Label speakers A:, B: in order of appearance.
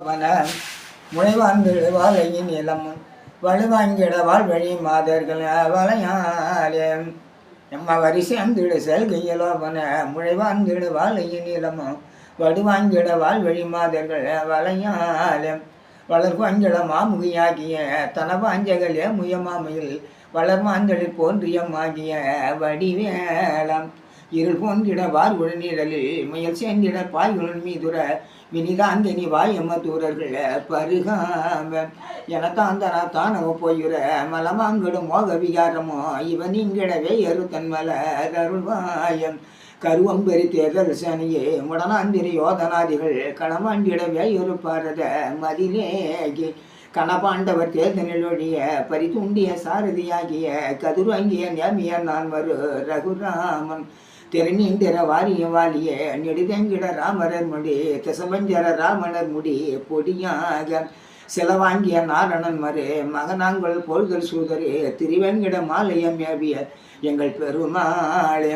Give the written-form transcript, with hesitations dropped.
A: வன முளைவான்கிழவால் ஐயின் இளமும் வலுவாங்கிடவால் வழி மாதர்கள் வளையாலே எம்ம வரிசைந்திடு செல்கையிலோவன முளைவான்கிழவால் ஐயின் இளமும் வடுவாங்கிடவால் வழி மாதர்கள் வளையாலே வளர்வாங்கிட மாமுகியாகிய தனவாஞ்சகளே முயமாமையில் வளர்மாந்தளில் போன்றியமாகிய வடிவேலம் இருள் போன்றிட வார் உழநிழலில் முயல் சேர்ந்திட பாய்களுன் மீதுர வினிதாங்கனி வாயம்ம தூரர்கள் பருகாம எனத்தாந்தனா தானவ போயுற மலமாங்கிடும் மோக விகாரமோ இவன் இங்கிடவே எரு தன்மலர் அருள்வாயம் கருவம்பெரி தேர்தல் சனியே முடனாந்திரி யோதனாதிகள் களமாண்டிடவே ஒரு பாரத மதிலேகி கணபாண்டவர் தேர்தலில் ஒழிய பரிதுண்டிய சாரதியாகிய கதிர்வாங்கிய நேமிய நான் வரு ரகுராமன் திருநீந்திர வாரிய வாலிய நெடுதெங்கிட ராமரர் முடி திசவஞ்சர ராமணர் முடி பொடியாக சிலவாங்கிய நாரணன் மறு மகனாங்கள் போல்கள் சூதரே திருவெங்கிட மாலயம் மேவிய எங்கள் பெருமாளே